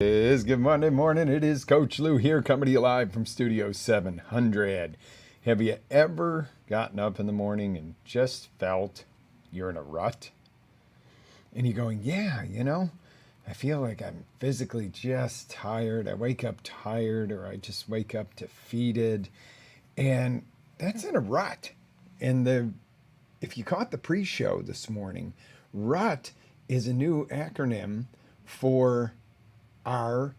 Good Monday morning. It is Coach Lew here coming to you live from Studio 700. Have you ever gotten up in the morning and just felt you're in a rut? And you're going, yeah, I feel like I'm physically just tired. I wake up tired or I just wake up defeated. And that's in a rut. And if you caught the pre-show this morning, rut is a new acronym for are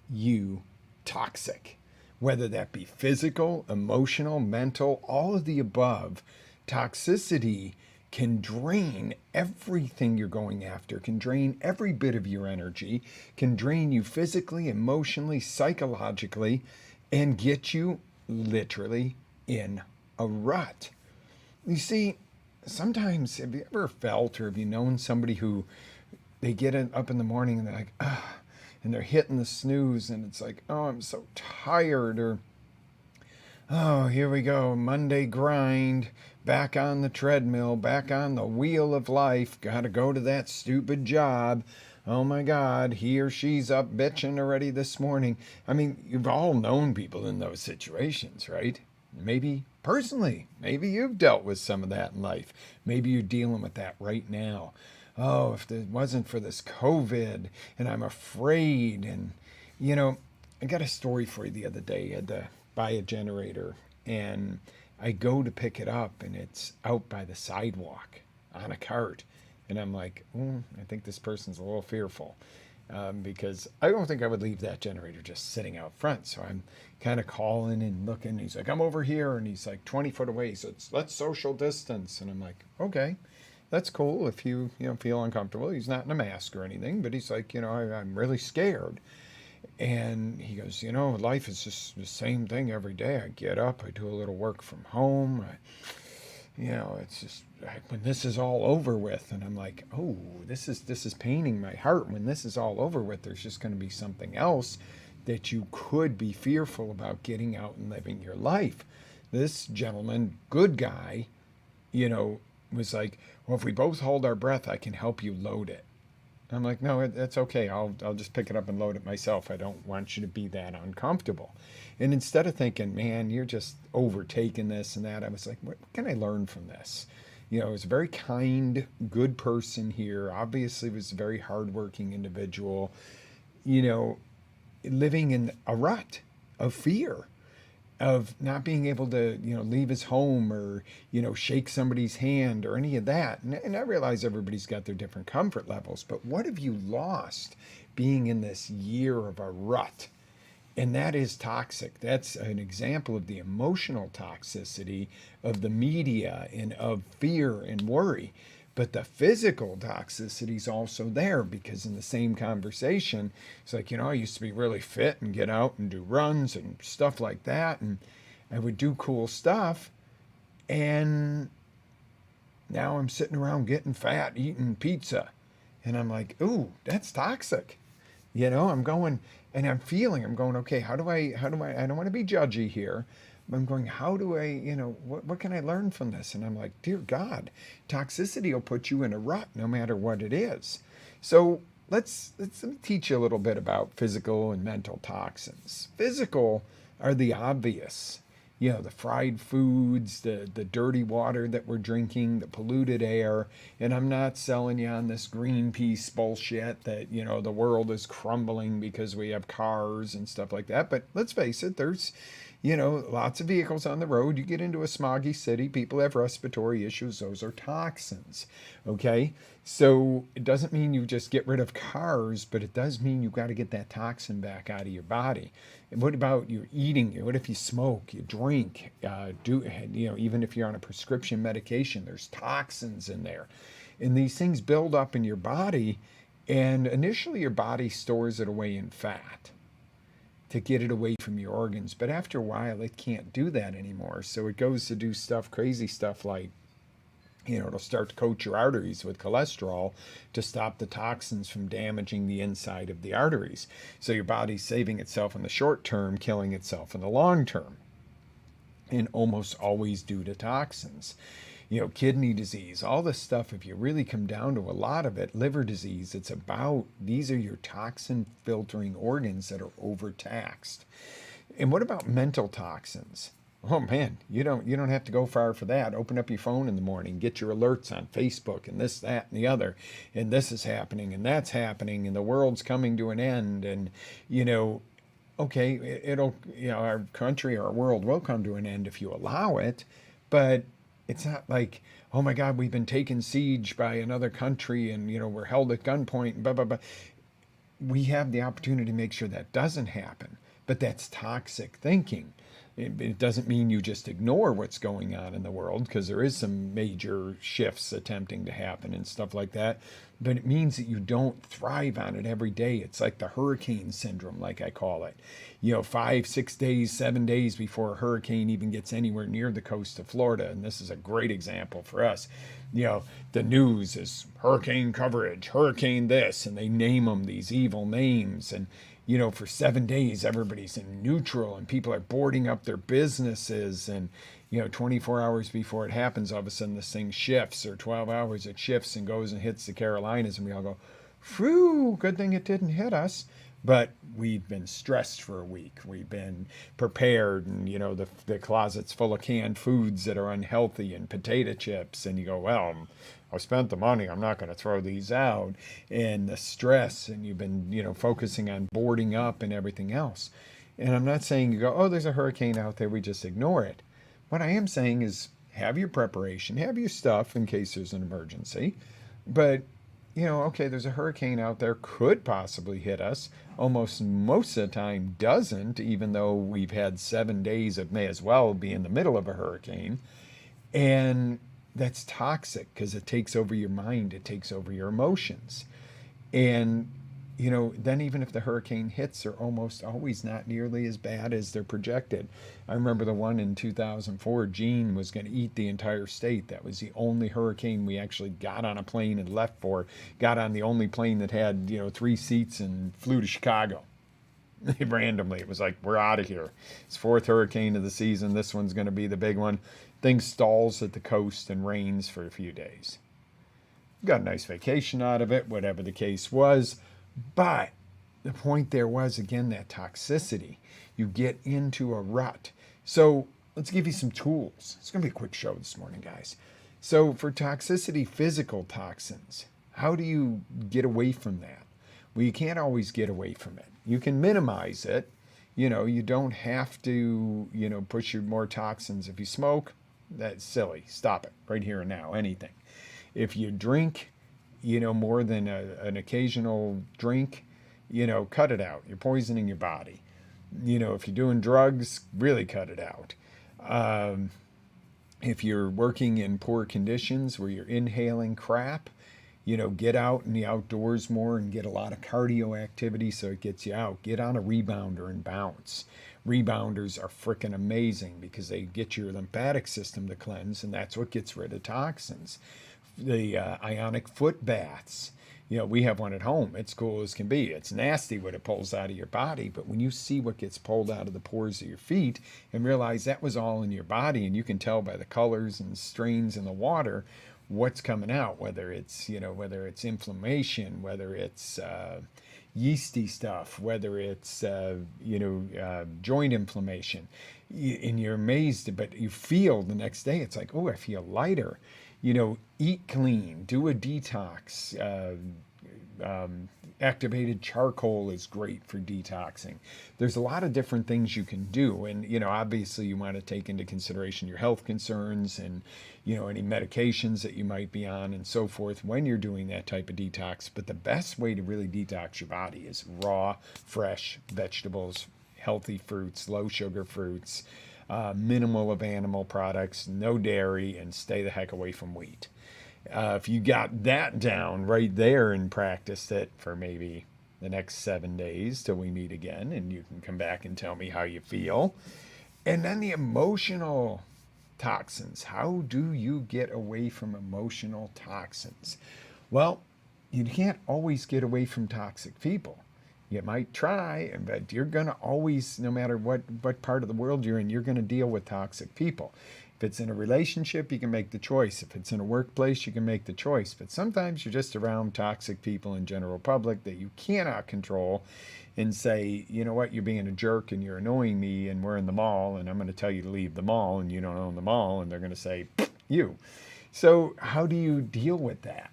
you toxic? Whether that be physical, emotional, mental, all of the above, toxicity can drain everything you're going after, can drain every bit of your energy, can drain you physically, emotionally, psychologically, and get you literally in a rut. You see, sometimes have you ever felt or have you known somebody who they get up in the morning and they're like, ah, and they're hitting the snooze and it's like, oh, I'm so tired, or oh, here we go, Monday grind, back on the treadmill, back on the wheel of life, gotta go to that stupid job. Oh my God, he or she's up bitching already this morning. I mean, you've all known people in those situations, right? Maybe personally, maybe you've dealt with some of that in life. Maybe you're dealing with that right now. Oh, if it wasn't for this COVID and I'm afraid. And, I got a story for you the other day. I had to buy a generator and I go to pick it up and it's out by the sidewalk on a cart. And I'm like, I think this person's a little fearful because I don't think I would leave that generator just sitting out front. So I'm kind of calling and looking. He's like, I'm over here. And he's like 20 foot away. So let's social distance. And I'm like, okay. That's cool if you feel uncomfortable. He's not in a mask or anything, but he's like, I'm really scared. And he goes, life is just the same thing every day. I get up, I do a little work from home. It's just when this is all over with, and I'm like, oh, this is paining my heart. When this is all over with, there's just going to be something else that you could be fearful about getting out and living your life. This gentleman, good guy, was like, well, if we both hold our breath, I can help you load it. I'm like, no, that's okay. I'll just pick it up and load it myself. I don't want you to be that uncomfortable. And instead of thinking, man, you're just overtaking this and that, I was like, what can I learn from this? He was a very kind, good person here. Obviously was a very hardworking individual, living in a rut of fear, of not being able to, leave his home or, shake somebody's hand or any of that. And I realize everybody's got their different comfort levels, but what have you lost being in this year of a rut? And that is toxic. That's an example of the emotional toxicity of the media and of fear and worry. But the physical toxicity is also there because in the same conversation, it's like, I used to be really fit and get out and do runs and stuff like that. And I would do cool stuff. And now I'm sitting around getting fat, eating pizza. And I'm like, ooh, that's toxic. I'm going and I'm going, okay, how do I don't want to be judgy here. I'm going, how do I, what can I learn from this? And I'm like, dear God, toxicity will put you in a rut no matter what it is. So let me teach you a little bit about physical and mental toxins. Physical are the obvious, the fried foods, the dirty water that we're drinking, the polluted air. And I'm not selling you on this Greenpeace bullshit that, the world is crumbling because we have cars and stuff like that. But let's face it, there's, lots of vehicles on the road. You get into a smoggy city, people have respiratory issues. Those are toxins. Okay. So it doesn't mean you just get rid of cars, but it does mean you got to get that toxin back out of your body. And what about your eating? What if you smoke, you drink, even if you're on a prescription medication, there's toxins in there. And these things build up in your body. And initially your body stores it away in fat to get it away from your organs. But after a while, it can't do that anymore. So it goes to do crazy stuff like, it'll start to coat your arteries with cholesterol to stop the toxins from damaging the inside of the arteries. So your body's saving itself in the short term, killing itself in the long term. And almost always due to toxins. kidney disease, all this stuff. If you really come down to a lot of it, liver disease, it's about, these are your toxin filtering organs that are overtaxed. And what about mental toxins? Oh man, you don't have to go far for that. Open up your phone in the morning, get your alerts on Facebook and this, that, and the other, and this is happening and that's happening, and the world's coming to an end, and okay, it'll, our country, our world will come to an end if you allow it, but it's not like, oh my God, we've been taken siege by another country and we're held at gunpoint and blah blah blah. We have the opportunity to make sure that doesn't happen, but that's toxic thinking. It doesn't mean you just ignore what's going on in the world, because there is some major shifts attempting to happen and stuff like that. But it means that you don't thrive on it every day. It's like the hurricane syndrome, like I call it. 5, 6 days, 7 days before a hurricane even gets anywhere near the coast of Florida. And this is a great example for us. The news is hurricane coverage, hurricane this, and they name them these evil names. And for 7 days, everybody's in neutral and people are boarding up their businesses. And, 24 hours before it happens, all of a sudden this thing shifts, or 12 hours it shifts and goes and hits the Carolinas. And we all go, phew, good thing it didn't hit us. But we've been stressed for a week. We've been prepared, and the closet's full of canned foods that are unhealthy and potato chips. And you go, well, I spent the money, I'm not going to throw these out. And the stress, and you've been, focusing on boarding up and everything else. And I'm not saying you go, oh, there's a hurricane out there, we just ignore it. What I am saying is have your preparation, have your stuff in case there's an emergency. But okay, there's a hurricane out there, could possibly hit us. Almost most of the time doesn't, even though we've had 7 days of may as well be in the middle of a hurricane. And that's toxic because it takes over your mind, it takes over your emotions. And then even if the hurricane hits, they're almost always not nearly as bad as they're projected. I remember the one in 2004, Gene was going to eat the entire state. That was the only hurricane we actually got on a plane and left for. Got on the only plane that had, 3 seats and flew to Chicago. Randomly, it was like, we're out of here. It's 4th hurricane of the season. This one's going to be the big one. Thing stalls at the coast and rains for a few days. Got a nice vacation out of it, whatever the case was. But the point there was, again, that toxicity. You get into a rut. So let's give you some tools. It's going to be a quick show this morning, guys. So for toxicity, physical toxins, how do you get away from that? Well, you can't always get away from it. You can minimize it. You don't have to, push your more toxins. If you smoke, that's silly. Stop it right here and now, anything. If you drink, more than an occasional drink, cut it out. You're poisoning your body. If you're doing drugs, really cut it out. If you're working in poor conditions where you're inhaling crap, get out in the outdoors more and get a lot of cardio activity so it gets you out. Get on a rebounder and bounce. Rebounders are freaking amazing because they get your lymphatic system to cleanse, and that's what gets rid of toxins. The ionic foot baths. We have one at home. It's cool as can be. It's nasty what it pulls out of your body, but when you see what gets pulled out of the pores of your feet and realize that was all in your body, and you can tell by the colors and strains in the water what's coming out, whether it's inflammation, whether it's yeasty stuff, whether it's joint inflammation, and you're amazed, but you feel the next day it's like, oh, I feel lighter. Eat clean, do a detox. Activated charcoal is great for detoxing. There's a lot of different things you can do. And, obviously you want to take into consideration your health concerns and, any medications that you might be on and so forth when you're doing that type of detox. But the best way to really detox your body is raw, fresh vegetables, healthy fruits, low sugar fruits, minimal of animal products, no dairy, and stay the heck away from wheat. If you got that down right there and practiced it for maybe the next 7 days till we meet again, and you can come back and tell me how you feel. And then the emotional toxins. How do you get away from emotional toxins? Well, you can't always get away from toxic people. You might try, but you're going to always, no matter what part of the world you're in, you're going to deal with toxic people. If it's in a relationship, you can make the choice. If it's in a workplace, you can make the choice. But sometimes you're just around toxic people in general public that you cannot control and say, you know what, you're being a jerk and you're annoying me and we're in the mall and I'm going to tell you to leave the mall and you don't own the mall and they're going to say, you. So how do you deal with that?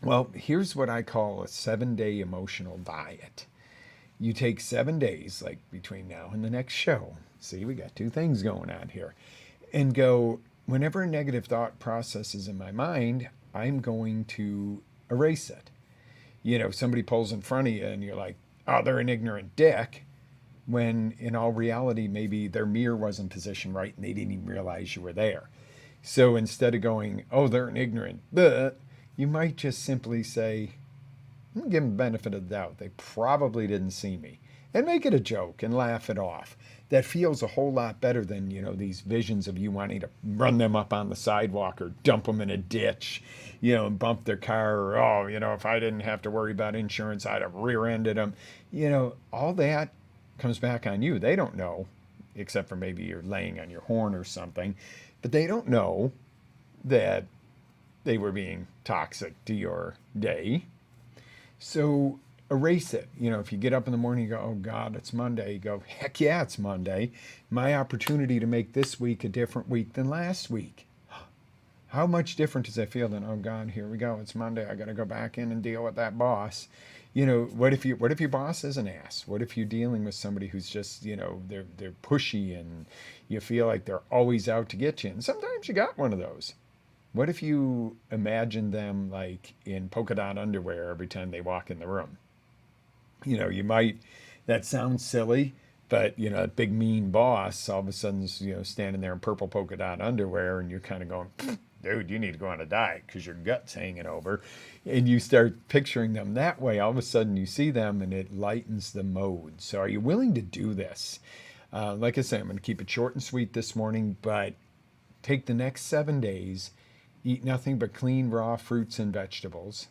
Well, here's what I call a 7-day emotional diet. You take 7 days, like between now and the next show. See, we got two things going on here. And go, whenever a negative thought processes in my mind, I'm going to erase it. You know, somebody pulls in front of you and you're like, oh, they're an ignorant dick. When in all reality, maybe their mirror wasn't positioned right and they didn't even realize you were there. So instead of going, oh, they're an ignorant, you might just simply say, I'm going to give them the benefit of the doubt. They probably didn't see me. And make it a joke and laugh it off. That feels a whole lot better than, you know, these visions of you wanting to run them up on the sidewalk or dump them in a ditch, you know, and bump their car. Or, oh, you know, if I didn't have to worry about insurance, I'd have rear-ended them. You know, all that comes back on you. They don't know, except for maybe you're laying on your horn or something. But they don't know that they were being toxic to your day. So erase it. You know, if you get up in the morning, you go, oh God, it's Monday. You go, heck yeah, it's Monday. My opportunity to make this week a different week than last week. How much different does that feel than, oh God, here we go, it's Monday. I got to go back in and deal with that boss. You know, what if your boss is an ass? What if you're dealing with somebody who's just, you know, they're pushy and you feel like they're always out to get you? And sometimes you got one of those. What if you imagine them like in polka dot underwear every time they walk in the room? You know, you might, that sounds silly, but, you know, a big mean boss all of a sudden's, you know, standing there in purple polka dot underwear and you're kind of going, dude, you need to go on a diet because your gut's hanging over. And you start picturing them that way. All of a sudden you see them and it lightens the mode. So are you willing to do this? Like I said, I'm going to keep it short and sweet this morning, but take the next 7 days, eat nothing but clean, raw fruits and vegetables,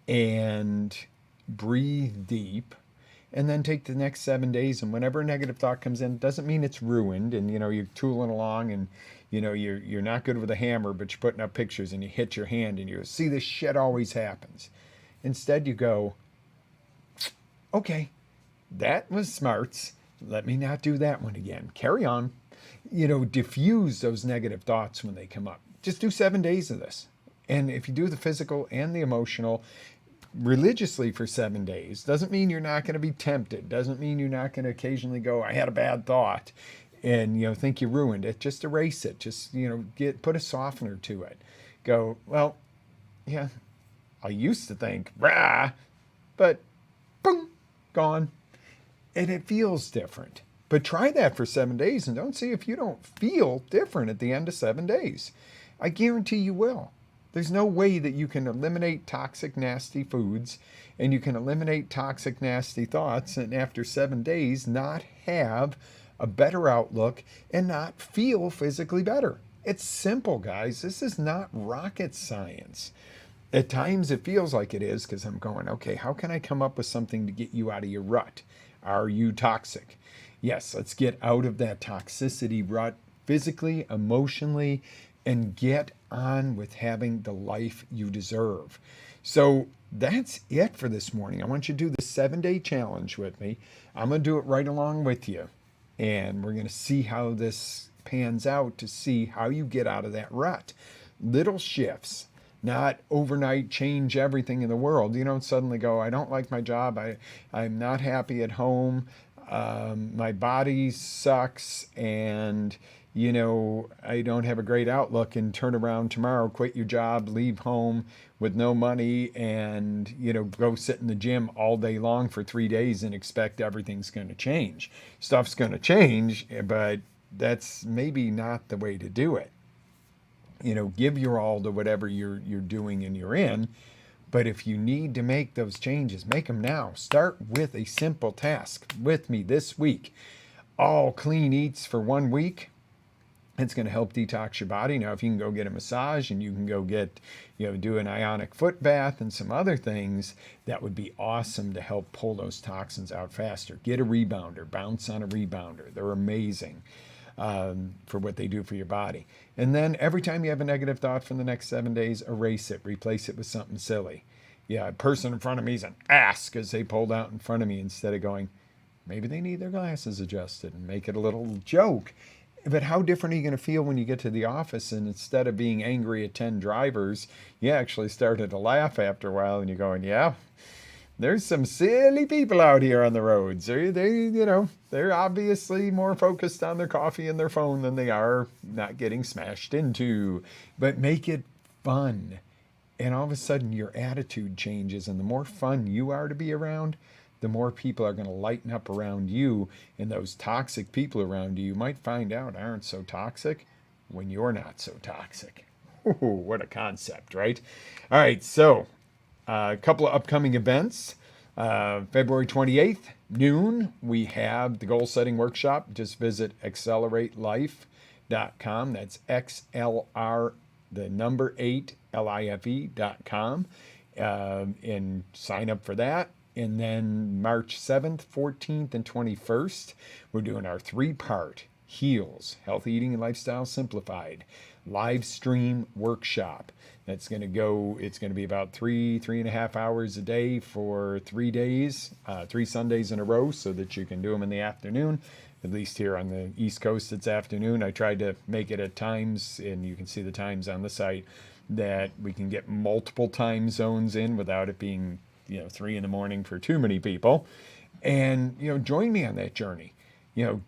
and breathe deep, and then take the next 7 days. And whenever a negative thought comes in, it doesn't mean it's ruined. And, you know, you're tooling along and, you know, you're not good with a hammer, but you're putting up pictures and you hit your hand and you see this shit always happens. Instead, you go, okay, that was smarts. Let me not do that one again. Carry on. You know, diffuse those negative thoughts when they come up. Just do 7 days of this. And if you do the physical and the emotional religiously for 7 days, doesn't mean you're not going to be tempted. Doesn't mean you're not going to occasionally go, I had a bad thought and, you know, think you ruined it. Just erase it. Just, you know, put a softener to it. Go, well, yeah, I used to think, rah, but boom, gone. And it feels different. But try that for 7 days and don't see if you don't feel different at the end of 7 days. I guarantee you will. There's no way that you can eliminate toxic, nasty foods and you can eliminate toxic, nasty thoughts and after 7 days not have a better outlook and not feel physically better. It's simple, guys. This is not rocket science. At times it feels like it is because I'm going, okay, how can I come up with something to get you out of your rut? Are you toxic? Yes, let's get out of that toxicity rut physically, emotionally, and get on with having the life you deserve. So that's it for this morning. I want you to do the 7-day challenge with me. I'm going to do it right along with you. And we're going to see how this pans out to see how you get out of that rut. Little shifts, not overnight change everything in the world. You don't suddenly go, I don't like my job. I'm not happy at home. My body sucks and, you know, I don't have a great outlook, and turn around tomorrow, quit your job, leave home with no money and, you know, go sit in the gym all day long for 3 days and expect everything's going to change. Stuff's going to change, but that's maybe not the way to do it. You know, give your all to whatever you're doing and you're in. But if you need to make those changes, make them now. Start with a simple task with me this week. All clean eats for 1 week. It's going to help detox your body. Now, if you can go get a massage and you can go get, you know, do an ionic foot bath and some other things, that would be awesome to help pull those toxins out faster. Get a rebounder. Bounce on a rebounder. They're amazing. for what they do for your body. And then every time you have a negative thought for the next 7 days, erase it, replace it with something silly. Yeah, a person in front of me is an ass because they pulled out in front of me, instead of going, maybe they need their glasses adjusted, and make it a little joke. But how different are you going to feel when you get to the office, and instead of being angry at 10 drivers, you actually started to laugh after a while, and you're going, yeah, there's some silly people out here on the roads. They're obviously more focused on their coffee and their phone than they are not getting smashed into. But make it fun. And all of a sudden your attitude changes, and the more fun you are to be around, the more people are going to lighten up around you, and those toxic people around you might find out aren't so toxic when you're not so toxic. Ooh, what a concept, right? All right, so a couple of upcoming events. February 28th, noon, we have the goal setting workshop. Just visit accelerate.life.com. That's XLR, the number 8, LIFE.com, and sign up for that. And then March 7th, 14th, and 21st, we're doing our 3-part HEALS, Health Eating and Lifestyle Simplified, live stream workshop. That's going to go, it's going to be about 3.5 hours a day for 3 days, 3 Sundays in a row, so that you can do them in the afternoon. At least here on the East Coast, it's afternoon. I tried to make it at times, and you can see the times on the site, that we can get multiple time zones in without it being 3 in the morning for too many people. And join me on that journey.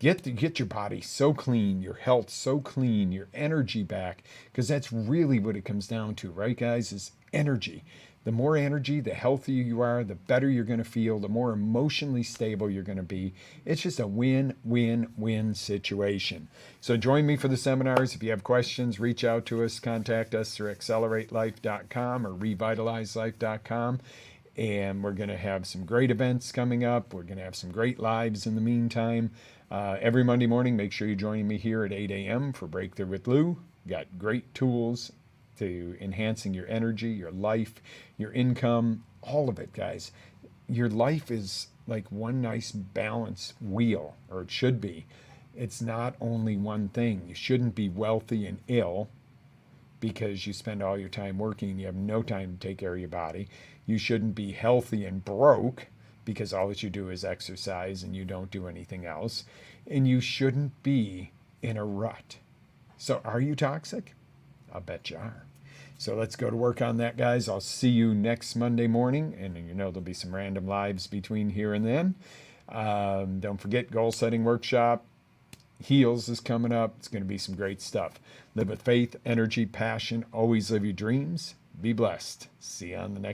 Get your body so clean, your health so clean, your energy back, because that's really what it comes down to, right, guys? Is energy. The more energy, the healthier you are, the better you're going to feel, the more emotionally stable you're going to be. It's just a win-win-win situation. So join me for the seminars. If you have questions, reach out to us, contact us through accelerate.life.com or revitalizelife.com. And we're going to have some great events coming up. We're going to have some great lives in the meantime. Every Monday morning, make sure you're joining me here at 8 a.m. for Breakthrough with Lew. Got great tools to enhancing your energy, your life, your income, all of it, guys. Your life is like one nice balanced wheel, or it should be. It's not only one thing. You shouldn't be wealthy and ill because you spend all your time working and you have no time to take care of your body. You shouldn't be healthy and broke because all that you do is exercise and you don't do anything else. And you shouldn't be in a rut. So are you toxic? I'll bet you are. So let's go to work on that, guys. I'll see you next Monday morning. And there'll be some random lives between here and then. Don't forget, goal setting workshop. HEALS is coming up. It's going to be some great stuff. Live with faith, energy, passion. Always live your dreams. Be blessed. See you on the next